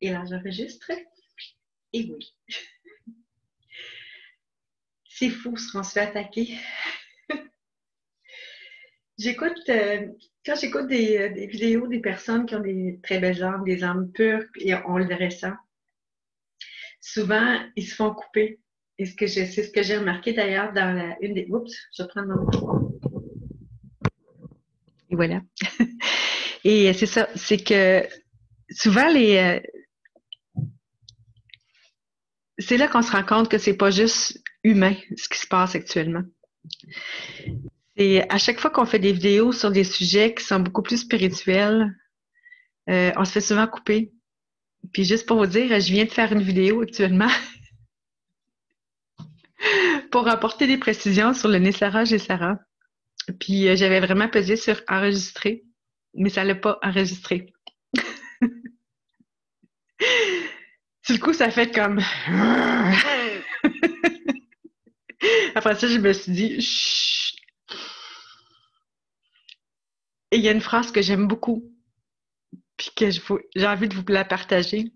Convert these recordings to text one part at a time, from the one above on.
Et là, j'enregistre. Et oui. C'est fou ce qu'on se fait attaquer. J'écoute, quand j'écoute des vidéos des personnes qui ont des très belles âmes, des âmes pures, et on le ressent, souvent, ils se font couper. Et c'est ce que j'ai remarqué d'ailleurs dans une des... Oups, je vais prendre mon micro. Et voilà. Et c'est ça, c'est que souvent, c'est là qu'on se rend compte que c'est pas juste humain ce qui se passe actuellement. Et à chaque fois qu'on fait des vidéos sur des sujets qui sont beaucoup plus spirituels, on se fait souvent couper. Puis juste pour vous dire, je viens de faire une vidéo actuellement pour apporter des précisions sur le Nessara Gessara. Puis j'avais vraiment pesé sur enregistrer, mais ça l'a pas enregistré. Sur le coup, ça fait comme... Après ça, je me suis dit, chut. Et il y a une phrase que j'aime beaucoup, puis que j'ai envie de vous la partager.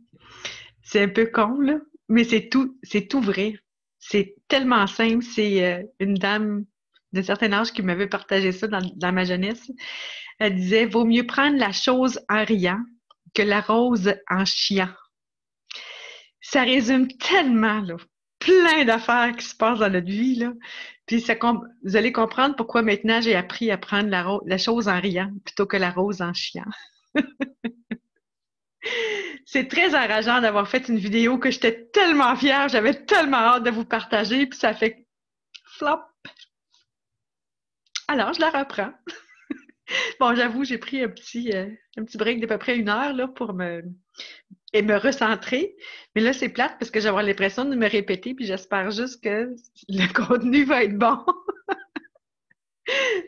C'est un peu con, là, mais c'est tout vrai. C'est tellement simple. C'est une dame d'un certain âge qui m'avait partagé ça dans ma jeunesse. Elle disait, vaut mieux prendre la chose en riant que la rose en chiant. Ça résume tellement, là, plein d'affaires qui se passent dans notre vie, là. Puis vous allez comprendre pourquoi maintenant j'ai appris à prendre la chose en riant plutôt que la rose en chiant. C'est très enrageant d'avoir fait une vidéo que j'étais tellement fière, j'avais tellement hâte de vous partager, puis ça fait flop. Alors, je la reprends. Bon, j'avoue, j'ai pris un petit break d'à peu près 1 heure là, pour me recentrer. Mais là, c'est plate parce que j'ai l'impression de me répéter, puis j'espère juste que le contenu va être bon.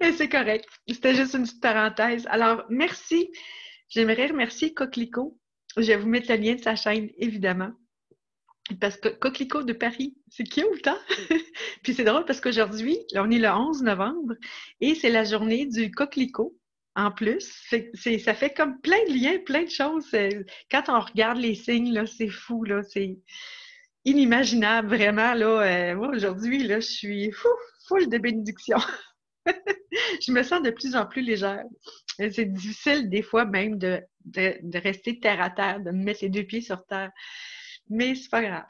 Et c'est correct. C'était juste une petite parenthèse. Alors, merci. J'aimerais remercier Coquelicot. Je vais vous mettre le lien de sa chaîne, évidemment. Parce que Coquelicot de Paris, c'est cute, hein? Puis c'est drôle parce qu'aujourd'hui, on est le 11 novembre et c'est la journée du coquelicot en plus. Ça fait comme plein de liens, plein de choses. Quand on regarde les signes, là, c'est fou, là, c'est inimaginable, vraiment. Là, moi, aujourd'hui, là, je suis full de bénédictions. Je me sens de plus en plus légère. C'est difficile des fois même de rester terre à terre, de me mettre les 2 pieds sur terre. Mais c'est pas grave.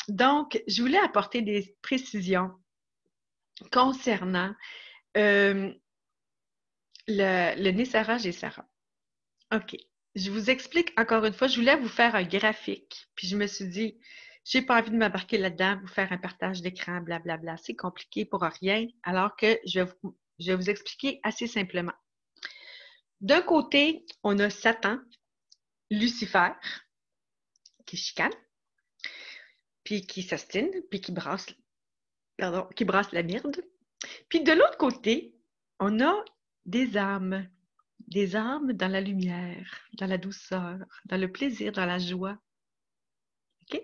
Donc, je voulais apporter des précisions concernant le Nessara Gessara. OK. Je vous explique encore une fois, je voulais vous faire un graphique, puis je me suis dit, j'ai pas envie de m'embarquer là-dedans, vous faire un partage d'écran, blablabla. C'est compliqué pour rien, alors que je vais vous expliquer assez simplement. D'un côté, on a Satan, Lucifer, qui chicane, puis qui s'ostine, puis qui brasse la merde. Puis de l'autre côté, on a des âmes dans la lumière, dans la douceur, dans le plaisir, dans la joie. OK?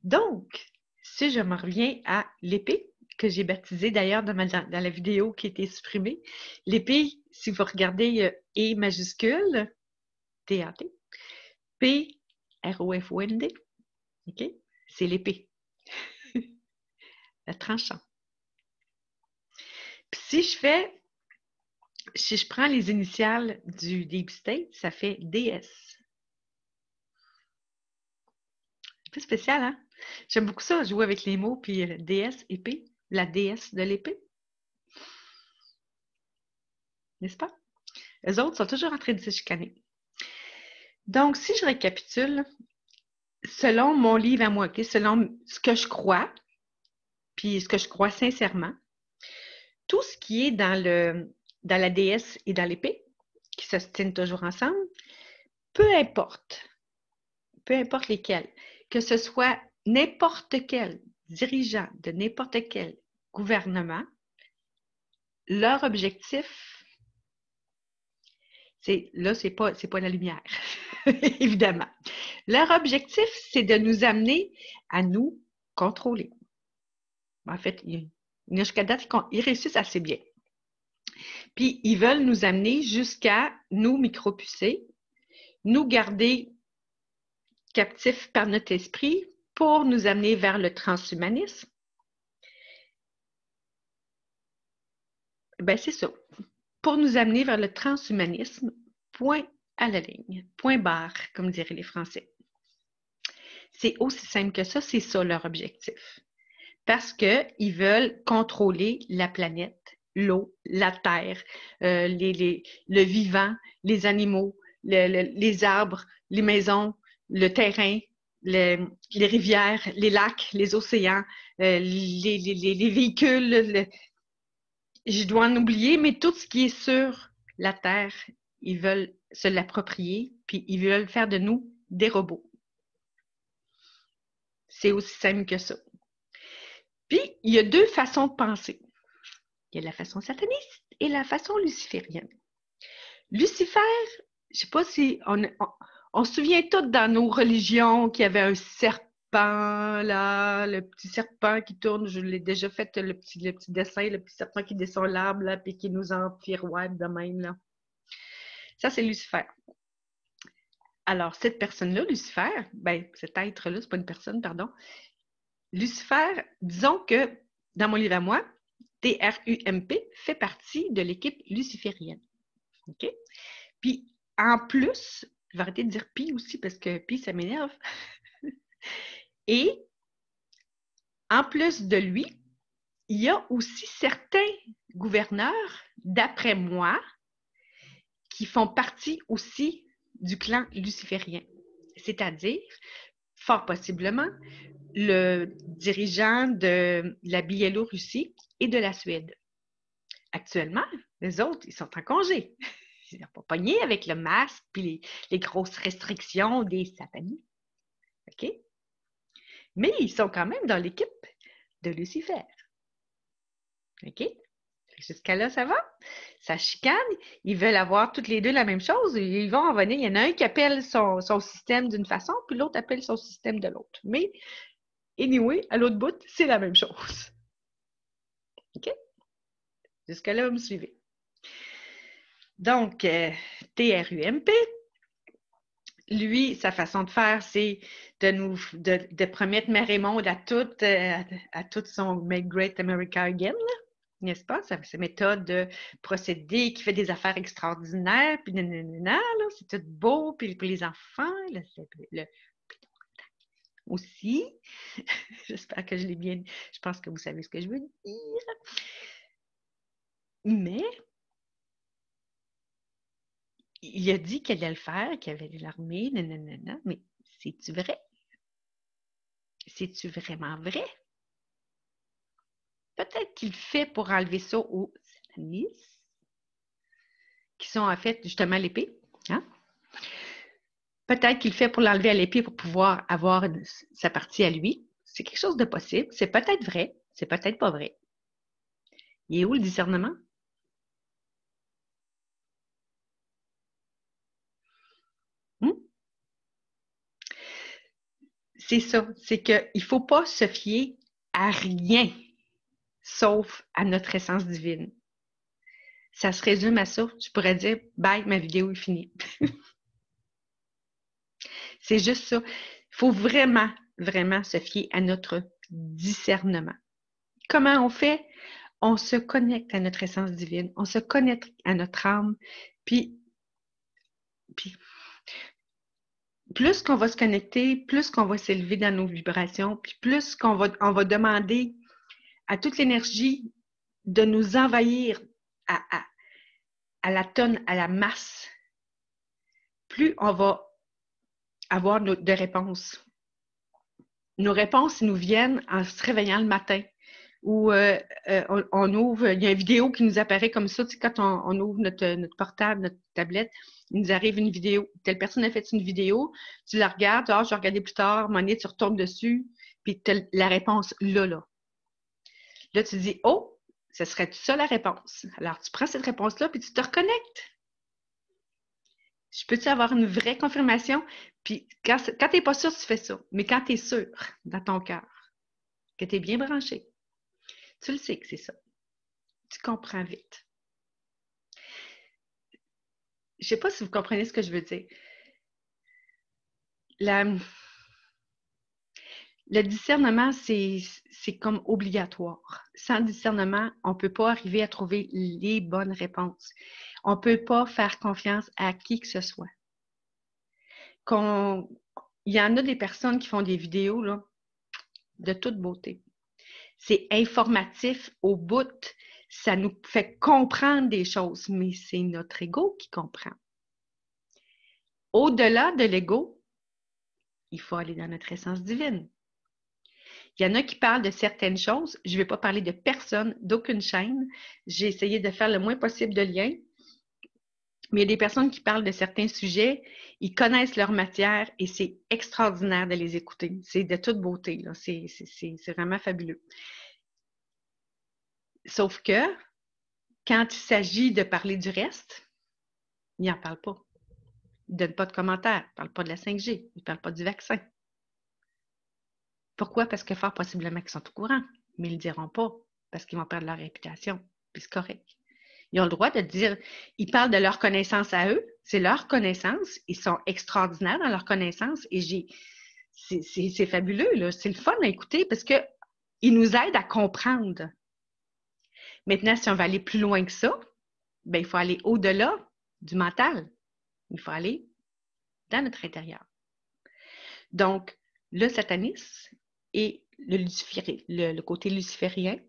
Donc, si je me reviens à l'épée, que j'ai baptisée d'ailleurs dans la vidéo qui a été supprimée, l'épée, si vous regardez E majuscule, T-A-T, P, R-O-F-O-N-D, OK? C'est l'épée. Le tranchant. Puis si je prends les initiales du Deep State, ça fait DS. Un peu spécial, hein? J'aime beaucoup ça, jouer avec les mots, puis DS, épée, la déesse de l'épée. N'est-ce pas? Eux autres sont toujours en train de se chicaner. Donc, si je récapitule, selon mon livre à moi, selon ce que je crois, puis ce que je crois sincèrement, tout ce qui est dans la déesse et dans l'épée, qui s'ostinent toujours ensemble, peu importe lesquels, que ce soit n'importe quel dirigeant de n'importe quel gouvernement, leur objectif, c'est pas la lumière, évidemment. Leur objectif, c'est de nous amener à nous contrôler. En fait, jusqu'à date, ils réussissent assez bien. Puis, ils veulent nous amener jusqu'à nous micropucer, nous garder captifs par notre esprit pour nous amener vers le transhumanisme. Ben, c'est ça. Pour nous amener vers le transhumanisme, point à la ligne, point barre, comme diraient les Français. C'est aussi simple que ça, c'est ça leur objectif. Parce qu'ils veulent contrôler la planète, l'eau, la terre, le vivant, les animaux, les arbres, les maisons, le terrain, les rivières, les lacs, les océans, les véhicules. Je dois en oublier, mais tout ce qui est sur la terre, ils veulent se l'approprier, puis ils veulent faire de nous des robots. C'est aussi simple que ça. Puis, il y a deux façons de penser. Il y a la façon sataniste et la façon luciférienne. Lucifer, je ne sais pas si on se souvient tous dans nos religions qu'il y avait un serpent, là, le petit serpent qui tourne, je l'ai déjà fait, le petit dessin, le petit serpent qui descend l'arbre, là, puis qui nous enfirouette de même, là. Ça, c'est Lucifer. Alors, cette personne-là, Lucifer, ben, cet être-là, c'est pas une personne, pardon. Lucifer, disons que, dans mon livre à moi, TRUMP fait partie de l'équipe luciférienne. OK? Puis, en plus, je vais arrêter de dire pi aussi parce que pi, ça m'énerve. Et, en plus de lui, il y a aussi certains gouverneurs, d'après moi, qui font partie aussi du clan luciférien. C'est-à-dire, fort possiblement, le dirigeant de la Biélorussie et de la Suède. Actuellement, les autres, ils sont en congé. Ils n'ont pas pogné avec le masque et les grosses restrictions des satanistes. OK? Mais ils sont quand même dans l'équipe de Lucifer. OK? Jusqu'à là, ça va? Ça chicane. Ils veulent avoir toutes les deux la même chose. Ils vont en venir. Il y en a un qui appelle son système d'une façon, puis l'autre appelle son système de l'autre. Mais, anyway, à l'autre bout, c'est la même chose. OK? Jusqu'à là, vous me suivez. Donc, TRUMP, lui, sa façon de faire, c'est de promettre Mère Monde à tout son Make Great America Again, n'est-ce pas? Sa méthode de procéder qui fait des affaires extraordinaires, puis nanana, là, c'est tout beau, puis pour les enfants, aussi. J'espère que je l'ai bien dit. Je pense que vous savez ce que je veux dire. Mais il a dit qu'elle allait le faire, qu'il avait l'armée, nanana, mais c'est-tu vrai? C'est-tu vraiment vrai? Peut-être qu'il le fait pour enlever ça aux satanistes, qui sont en fait justement l'épée. Hein? Peut-être qu'il le fait pour l'enlever à l'épée pour pouvoir avoir sa partie à lui. C'est quelque chose de possible. C'est peut-être vrai, c'est peut-être pas vrai. Il est où le discernement? C'est ça, c'est qu'il ne faut pas se fier à rien sauf à notre essence divine. Ça se résume à ça. Je pourrais dire, bye, ma vidéo est finie. C'est juste ça. Il faut vraiment, vraiment se fier à notre discernement. Comment on fait? On se connecte à notre essence divine, on se connecte à notre âme, puis plus qu'on va se connecter, plus qu'on va s'élever dans nos vibrations, puis plus on va demander à toute l'énergie de nous envahir à la tonne, à la masse, plus on va avoir de réponses. Nos réponses nous viennent en se réveillant le matin. Ou on ouvre, il y a une vidéo qui nous apparaît comme ça, tu sais, quand on ouvre notre portable, notre tablette, il nous arrive une vidéo. Telle personne a fait une vidéo, tu la regardes, je vais regarder plus tard, monnaie, tu retournes dessus, puis tu as la réponse là. Là, tu dis, oh, ce serait ça la réponse. Alors, tu prends cette réponse-là, puis tu te reconnectes. Je peux-tu avoir une vraie confirmation? Puis quand tu n'es pas sûr, tu fais ça. Mais quand tu es sûr dans ton cœur, que tu es bien branché, tu le sais que c'est ça. Tu comprends vite. Je ne sais pas si vous comprenez ce que je veux dire. Le discernement, c'est comme obligatoire. Sans discernement, on ne peut pas arriver à trouver les bonnes réponses. On ne peut pas faire confiance à qui que ce soit. Il y en a des personnes qui font des vidéos là, de toute beauté. C'est informatif au bout. Ça nous fait comprendre des choses, mais c'est notre ego qui comprend. Au-delà de l'ego, il faut aller dans notre essence divine. Il y en a qui parlent de certaines choses. Je ne vais pas parler de personne, d'aucune chaîne. J'ai essayé de faire le moins possible de liens. Mais il y a des personnes qui parlent de certains sujets, ils connaissent leur matière et c'est extraordinaire de les écouter. C'est de toute beauté, là. C'est vraiment fabuleux. Sauf que, quand il s'agit de parler du reste, ils n'en parlent pas. Ils ne donnent pas de commentaires, ils ne parlent pas de la 5G, ils ne parlent pas du vaccin. Pourquoi? Parce que fort possiblement qu'ils sont au courant, mais ils ne le diront pas parce qu'ils vont perdre leur réputation. Puis c'est correct. Ils ont le droit de dire, ils parlent de leur connaissance à eux, c'est leur connaissance, ils sont extraordinaires dans leur connaissance et c'est fabuleux, là. C'est le fun à écouter parce qu'ils nous aident à comprendre. Maintenant, si on veut aller plus loin que ça, ben, il faut aller au-delà du mental. Il faut aller dans notre intérieur. Donc, le satanisme et le côté luciférien,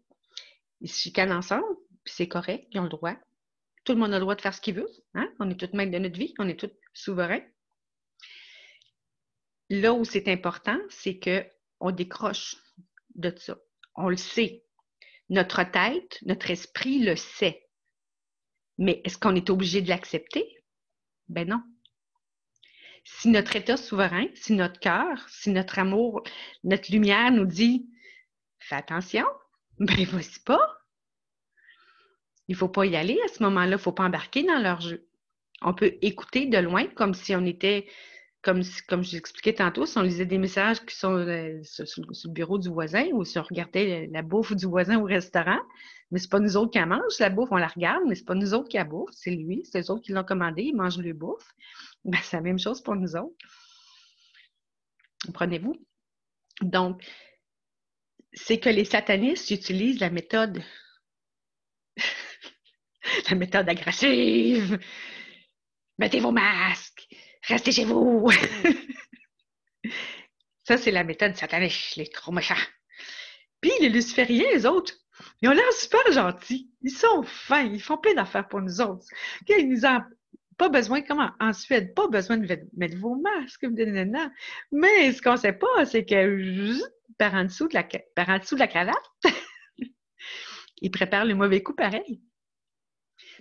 ils se chicanent ensemble, puis c'est correct, ils ont le droit. Tout le monde a le droit de faire ce qu'il veut. Hein? On est tous maîtres de notre vie, on est tous souverains. Là où c'est important, c'est qu'on décroche de ça. On le sait. Notre tête, notre esprit le sait. Mais est-ce qu'on est obligé de l'accepter? Ben non. Si notre état souverain, si notre cœur, si notre amour, notre lumière nous dit « Fais attention », ben vas-y pas. Il ne faut pas y aller à ce moment-là, il ne faut pas embarquer dans leur jeu. On peut écouter de loin comme si on était, comme je l'expliquais tantôt, si on lisait des messages qui sont sur le bureau du voisin ou si on regardait la bouffe du voisin au restaurant, mais c'est pas nous autres qui la mangent, la bouffe, on la regarde, mais c'est pas nous autres qui la bouffe, c'est lui, c'est eux autres qui l'ont commandé, ils mangent le bouffe. Ben, c'est la même chose pour nous autres. Comprenez-vous? Donc, c'est que les satanistes utilisent la méthode agressive. Mettez vos masques, restez chez vous. Ça, c'est la méthode sataniste, les gros méchants. Puis les lucifériens, les autres, ils ont l'air super gentils. Ils sont fins, ils font plein d'affaires pour nous autres. Ils nous ont pas besoin, comment, en Suède, pas besoin de mettre vos masques, mais ce qu'on ne sait pas, c'est que par en dessous de la cravate, ils préparent le mauvais coup pareil.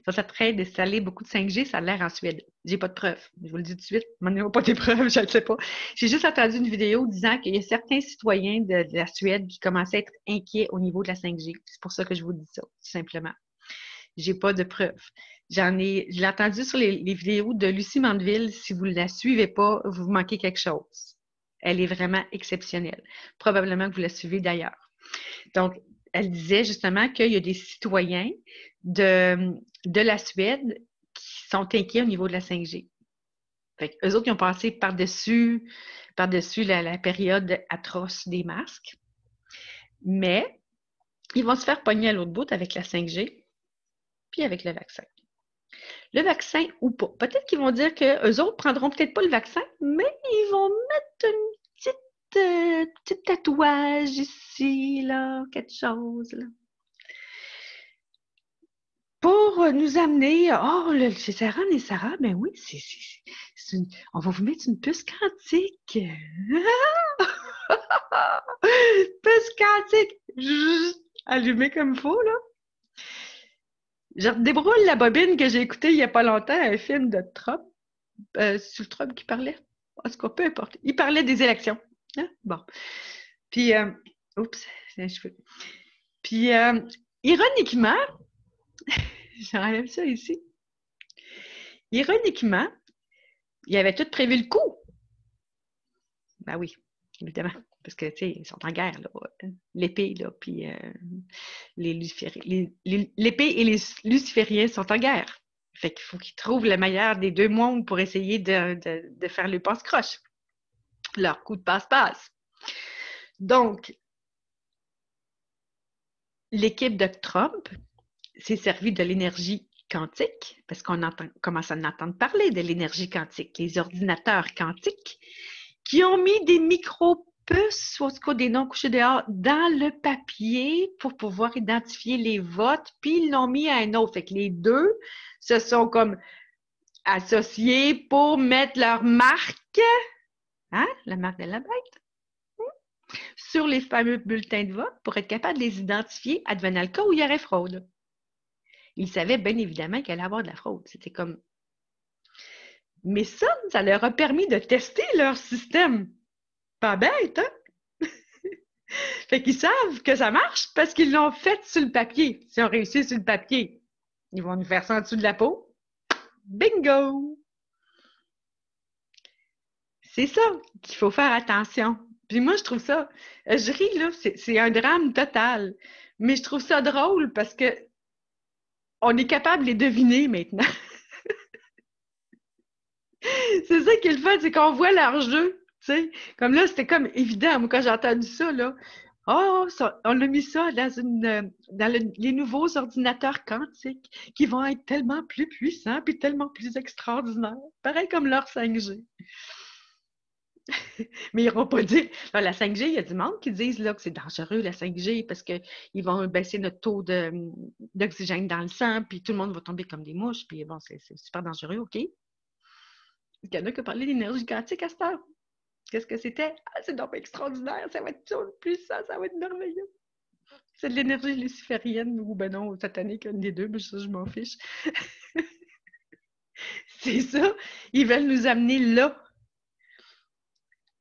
Ça traite d'installer beaucoup de 5G, ça a l'air en Suède. J'ai pas de preuves. Je vous le dis tout de suite. Je n'ai pas des preuves, je ne sais pas. J'ai juste entendu une vidéo disant qu'il y a certains citoyens de la Suède qui commençaient à être inquiets au niveau de la 5G. C'est pour ça que je vous dis ça, tout simplement. J'ai pas de preuves. Je l'ai entendu sur les vidéos de Lucie Mandeville. Si vous ne la suivez pas, vous manquez quelque chose. Elle est vraiment exceptionnelle. Probablement que vous la suivez d'ailleurs. Donc, elle disait justement qu'il y a des citoyens de la Suède qui sont inquiets au niveau de la 5G. Fait qu'eux autres, ils ont passé par-dessus la période atroce des masques. Mais ils vont se faire pogner à l'autre bout avec la 5G puis avec le vaccin. Le vaccin ou pas. Peut-être qu'ils vont dire qu'eux autres prendront peut-être pas le vaccin, mais ils vont mettre une petite tatouage ici, là, quelque chose, là. Pour nous amener, chez Sarah et Sarah, ben oui, on va vous mettre une puce quantique. Puce quantique! Allumée comme il faut, là. Je redébrouille la bobine que j'ai écoutée il n'y a pas longtemps, un film de Trump, sur le Trump qui parlait. En tout cas, peu importe. Il parlait des élections. Hein? Bon. Puis, oups, c'est un cheveu. Puis, ironiquement, j'enlève ça ici. Ironiquement, il avait tout prévu le coup. Ben oui, évidemment. Parce que, tu sais, ils sont en guerre, là. L'épée, là, puis l'épée et les lucifériens sont en guerre. Fait qu'il faut qu'ils trouvent le meilleur des deux mondes pour essayer de faire le passe-croche. Leur coup de passe-passe. Donc, l'équipe de Trump s'est servie de l'énergie quantique, parce qu'on commence à en entendre parler de l'énergie quantique, les ordinateurs quantiques, qui ont mis des micro-puces, ou en tout cas des noms couchés dehors, dans le papier pour pouvoir identifier les votes, puis ils l'ont mis à un autre. Fait que les deux se sont comme associés pour mettre leur marque, hein, la marque de la bête, sur les fameux bulletins de vote pour être capable de les identifier advenant le cas où il y aurait fraude. Ils savaient bien évidemment qu'il allait y avoir de la fraude. C'était comme... Mais ça leur a permis de tester leur système. Pas bête, hein? Fait qu'ils savent que ça marche parce qu'ils l'ont fait sur le papier. Si on réussit sur le papier, ils vont nous faire ça en dessous de la peau. Bingo! C'est ça qu'il faut faire attention. Puis moi, je trouve ça... Je ris, là, c'est un drame total. Mais je trouve ça drôle parce que on est capable de les deviner maintenant. C'est ça qui est le fun, c'est qu'on voit leur jeu. T'sais. Comme là, c'était comme évident. Moi, quand j'ai entendu ça, là, oh, on a mis ça dans les nouveaux ordinateurs quantiques qui vont être tellement plus puissants puis tellement plus extraordinaires. Pareil comme leur 5G. Mais ils n'auront pas dit. Là, la 5G, il y a du monde qui disent là, que c'est dangereux, la 5G, parce qu'ils vont baisser notre taux d'oxygène dans le sang, puis tout le monde va tomber comme des mouches, puis bon, c'est super dangereux, OK? Il y en a qui ont parlé d'énergie quantique à cette heure. Qu'est-ce que c'était? Ah, c'est donc extraordinaire, ça va être tout puissant, ça va être merveilleux. C'est de l'énergie luciférienne ou ben non, satanique, une des deux, mais ça, je m'en fiche. C'est ça, ils veulent nous amener là.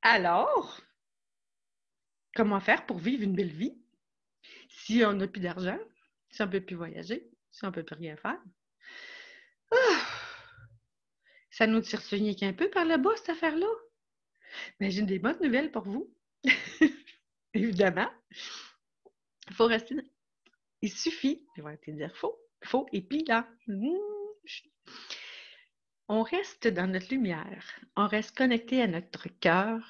Alors, comment faire pour vivre une belle vie? Si on n'a plus d'argent, si on ne peut plus voyager, si on ne peut plus rien faire. Ah, ça nous tire sur rien qu'un peu par le bas, cette affaire-là. Mais j'ai des bonnes nouvelles pour vous. Évidemment. Il faut rester. Il suffit, je vais te dire faux, et puis là, on reste dans notre lumière, on reste connecté à notre cœur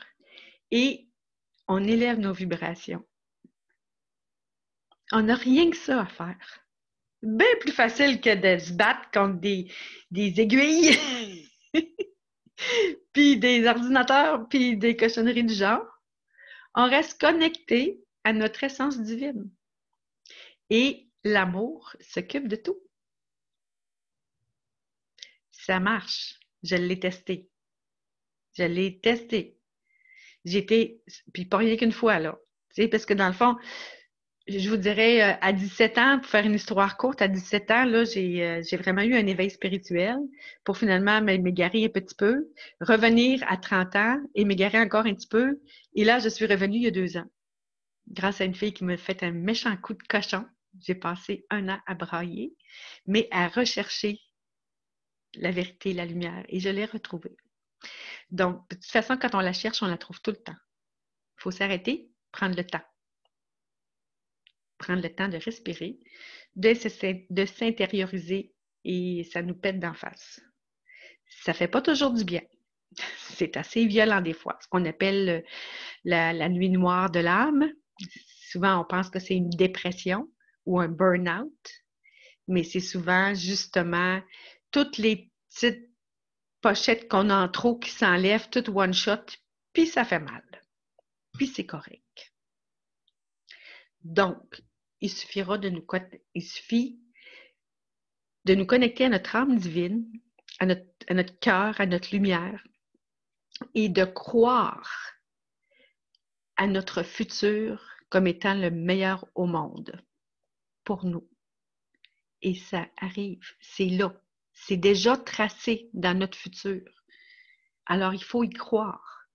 et on élève nos vibrations. On n'a rien que ça à faire. Bien plus facile que de se battre contre des aiguilles, puis des ordinateurs, puis des cochonneries du genre. On reste connecté à notre essence divine. Et l'amour s'occupe de tout. Ça marche. Je l'ai testé. Je l'ai testé. J'étais, puis pas rien qu'une fois, là. Tu sais, parce que dans le fond, je vous dirais, à 17 ans, pour faire une histoire courte, à 17 ans, là, j'ai vraiment eu un éveil spirituel pour finalement m'égarer un petit peu, revenir à 30 ans et m'égarer encore un petit peu. Et là, je suis revenue il y a 2 ans, grâce à une fille qui m'a fait un méchant coup de cochon. J'ai passé 1 an à brailler, mais à rechercher la vérité, la lumière, et je l'ai retrouvée. Donc, de toute façon, quand on la cherche, on la trouve tout le temps. Il faut s'arrêter, prendre le temps. Prendre le temps de respirer, de s'intérioriser et ça nous pète d'en face. Ça ne fait pas toujours du bien. C'est assez violent des fois, ce qu'on appelle la nuit noire de l'âme. Souvent, on pense que c'est une dépression ou un burn-out, mais c'est souvent justement toutes les petites pochettes qu'on a en trop qui s'enlèvent, tout one shot, puis ça fait mal. Puis c'est correct. Donc, il suffit de nous connecter à notre âme divine, à notre cœur, à notre lumière, et de croire à notre futur comme étant le meilleur au monde pour nous. Et ça arrive, c'est là, c'est déjà tracé dans notre futur. Alors, il faut y croire.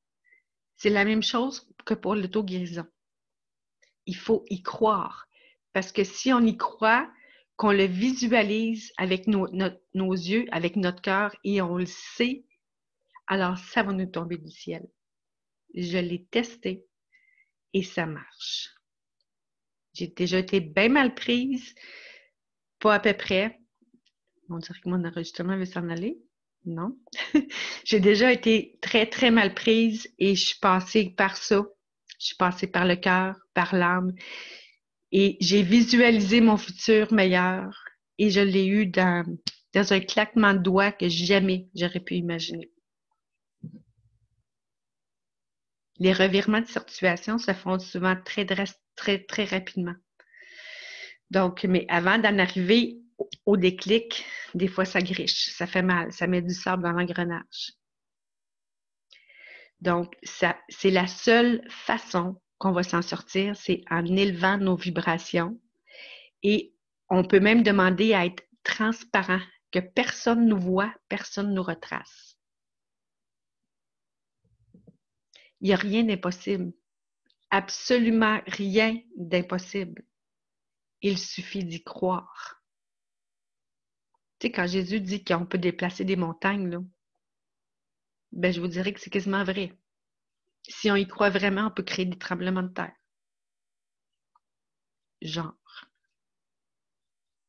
C'est la même chose que pour l'auto-guérison. Il faut y croire. Parce que si on y croit, qu'on le visualise avec nos yeux, avec notre cœur, et on le sait, alors ça va nous tomber du ciel. Je l'ai testé et ça marche. J'ai déjà été bien mal prise, pas à peu près. On dirait que mon enregistrement veut s'en aller. Non. J'ai déjà été très, très mal prise et je suis passée par ça Je suis passée par le cœur, par l'âme et j'ai visualisé mon futur meilleur et je l'ai eu dans un claquement de doigts que jamais j'aurais pu imaginer. Les revirements de situation se font souvent très rapidement. Donc, mais avant d'en arriver au déclic, des fois ça griche, ça fait mal, ça met du sable dans l'engrenage. Donc, c'est la seule façon qu'on va s'en sortir, c'est en élevant nos vibrations. Et on peut même demander à être transparent, que personne nous voit, personne nous retrace. Il n'y a rien d'impossible. Absolument rien d'impossible. Il suffit d'y croire. Tu sais, quand Jésus dit qu'on peut déplacer des montagnes, là, ben, je vous dirais que c'est quasiment vrai. Si on y croit vraiment, on peut créer des tremblements de terre. Genre.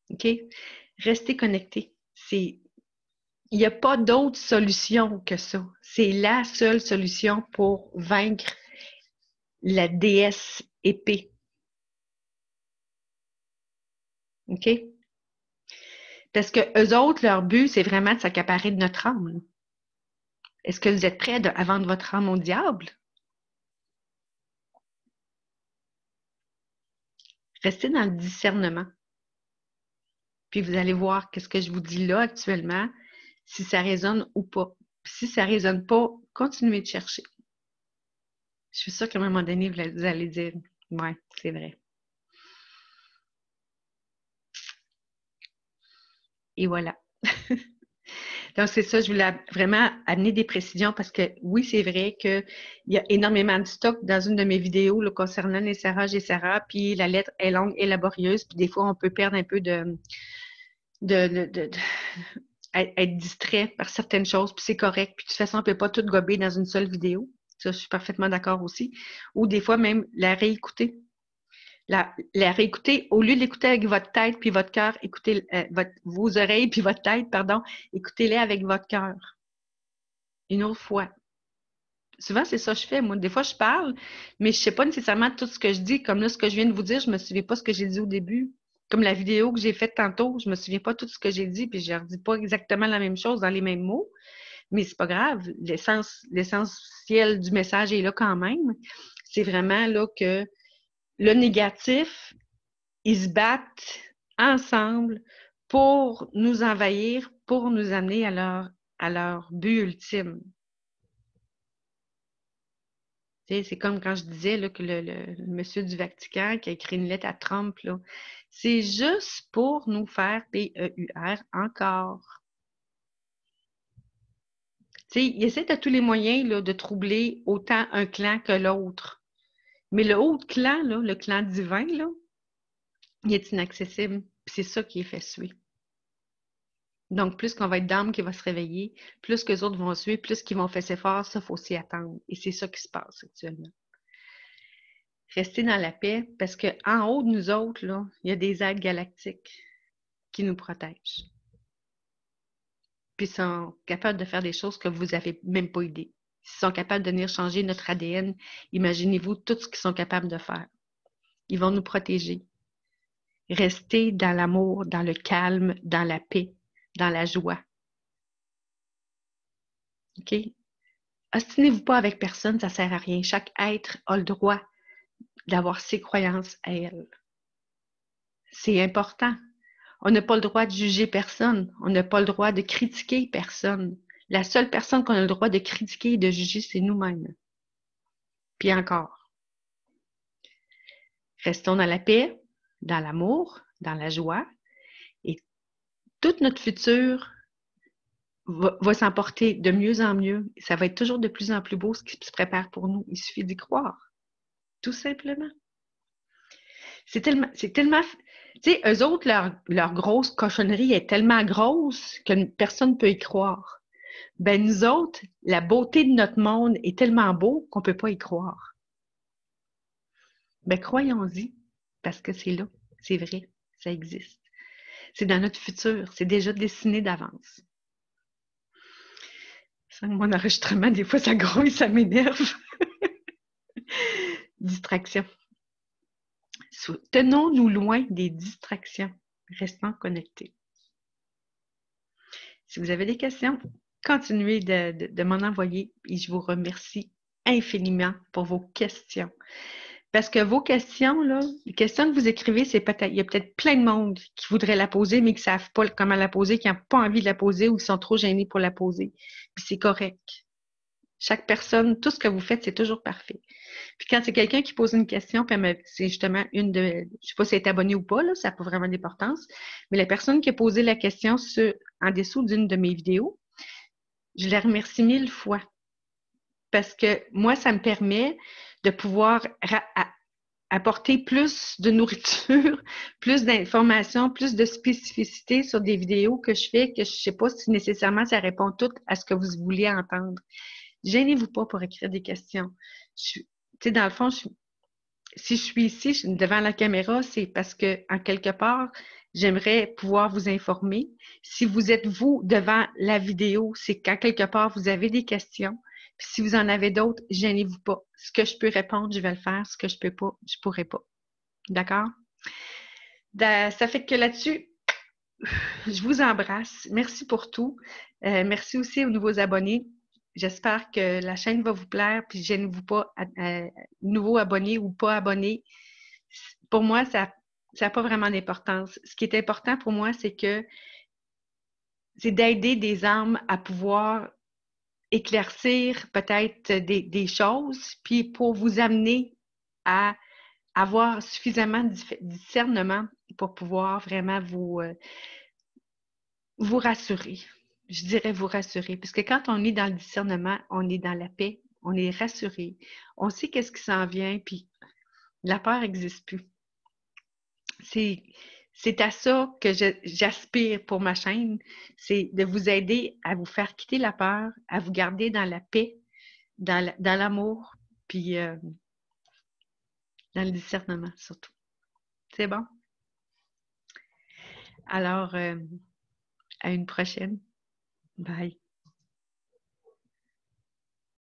OK? Restez connectés. Il n'y a pas d'autre solution que ça. C'est la seule solution pour vaincre la déesse épée. OK? Parce que eux autres, leur but, c'est vraiment de s'accaparer de notre âme. Est-ce que vous êtes prêts à vendre votre âme au diable? Restez dans le discernement. Puis vous allez voir qu'est-ce que je vous dis là actuellement, si ça résonne ou pas. Si ça ne résonne pas, continuez de chercher. Je suis sûre qu'à un moment donné, vous allez dire, ouais, c'est vrai. Et voilà. Donc, c'est ça, je voulais vraiment amener des précisions parce que oui, c'est vrai qu'il y a énormément de stock dans une de mes vidéos là, concernant les Sarah et Sarah, puis la lettre est longue et laborieuse, puis des fois, on peut perdre un peu être distrait par certaines choses, puis c'est correct. Puis de toute façon, on ne peut pas tout gober dans une seule vidéo. Ça, je suis parfaitement d'accord aussi. Ou des fois, même la réécouter. La réécouter, au lieu de l'écouter avec votre tête puis votre cœur, écoutez vos oreilles puis votre tête, pardon, écoutez-les avec votre cœur. Une autre fois. Souvent, c'est ça que je fais. Moi, des fois, je parle, mais je ne sais pas nécessairement tout ce que je dis. Comme là, ce que je viens de vous dire, je ne me souviens pas ce que j'ai dit au début. Comme la vidéo que j'ai faite tantôt, je ne me souviens pas tout ce que j'ai dit, puis je ne redis pas exactement la même chose dans les mêmes mots. Mais c'est pas grave. L'essentiel du message est là quand même. C'est vraiment là que le négatif, ils se battent ensemble pour nous envahir, pour nous amener à leur but ultime. C'est comme quand je disais là, que le monsieur du Vatican qui a écrit une lettre à Trump, c'est juste pour nous faire PEUR encore. Il essaie de tous les moyens là, de troubler autant un clan que l'autre. Mais le haut clan, là, le clan divin, là, il est inaccessible. C'est ça qui est fait suer. Donc, plus qu'on va être d'âme qui va se réveiller, plus que les autres vont suer, plus qu'ils vont faire ses efforts, ça, il faut s'y attendre. Et c'est ça qui se passe actuellement. Restez dans la paix parce qu'en haut de nous autres, là, il y a des êtres galactiques qui nous protègent. Puis ils sont capables de faire des choses que vous n'avez même pas idée. Ils sont capables de venir changer notre ADN. Imaginez-vous tout ce qu'ils sont capables de faire. Ils vont nous protéger. Restez dans l'amour, dans le calme, dans la paix, dans la joie. OK? Ostinez-vous pas avec personne, ça ne sert à rien. Chaque être a le droit d'avoir ses croyances à elle. C'est important. On n'a pas le droit de juger personne. On n'a pas le droit de critiquer personne. La seule personne qu'on a le droit de critiquer et de juger, c'est nous-mêmes. Puis encore, restons dans la paix, dans l'amour, dans la joie, et tout notre futur va s'emporter de mieux en mieux. Ça va être toujours de plus en plus beau ce qui se prépare pour nous. Il suffit d'y croire. Tout simplement. C'est tellement, tu sais, eux autres, leur grosse cochonnerie est tellement grosse que personne ne peut y croire. Ben, nous autres, la beauté de notre monde est tellement beau qu'on ne peut pas y croire. Ben, croyons-y, parce que c'est là, c'est vrai, ça existe. C'est dans notre futur, c'est déjà dessiné d'avance. Mon enregistrement, des fois, ça grouille, ça m'énerve. Distraction. Tenons-nous loin des distractions. Restons connectés. Si vous avez des questions, continuez de m'en envoyer et je vous remercie infiniment pour vos questions. Parce que vos questions, là, les questions que vous écrivez, il y a peut-être plein de monde qui voudrait la poser, mais qui ne savent pas comment la poser, qui n'ont pas envie de la poser ou qui sont trop gênés pour la poser. Puis c'est correct. Chaque personne, tout ce que vous faites, c'est toujours parfait. Puis quand c'est quelqu'un qui pose une question, puis c'est justement je ne sais pas si elle est abonnée ou pas, là, ça n'a pas vraiment d'importance, mais la personne qui a posé la question en dessous d'une de mes vidéos, je la remercie 1000 fois. Parce que moi, ça me permet de pouvoir apporter plus de nourriture, plus d'informations, plus de spécificité sur des vidéos que je fais, que je ne sais pas si nécessairement ça répond tout à ce que vous voulez entendre. Gênez-vous pas pour écrire des questions. Tu sais, dans le fond, si je suis ici devant la caméra, c'est parce que, en quelque part, j'aimerais pouvoir vous informer. Si vous êtes vous devant la vidéo, c'est qu'en quelque part, vous avez des questions. Puis si vous en avez d'autres, gênez-vous pas. Ce que je peux répondre, je vais le faire. Ce que je peux pas, je pourrai pas. D'accord? Ça fait que là-dessus, je vous embrasse. Merci pour tout. Merci aussi aux nouveaux abonnés. J'espère que la chaîne va vous plaire, puis gênez-vous pas, nouveaux abonnés ou pas abonnés. Pour moi, ça n'a pas vraiment d'importance. Ce qui est important pour moi, c'est d'aider des âmes à pouvoir éclaircir peut-être des choses, puis pour vous amener à avoir suffisamment de discernement pour pouvoir vraiment vous rassurer. Je dirais vous rassurer, parce que quand on est dans le discernement, on est dans la paix, on est rassuré, on sait qu'est-ce qui s'en vient, puis la peur n'existe plus. C'est à ça que j'aspire pour ma chaîne, c'est de vous aider à vous faire quitter la peur, à vous garder dans la paix, dans l'amour, puis dans le discernement surtout. C'est bon? Alors, à une prochaine. Bye.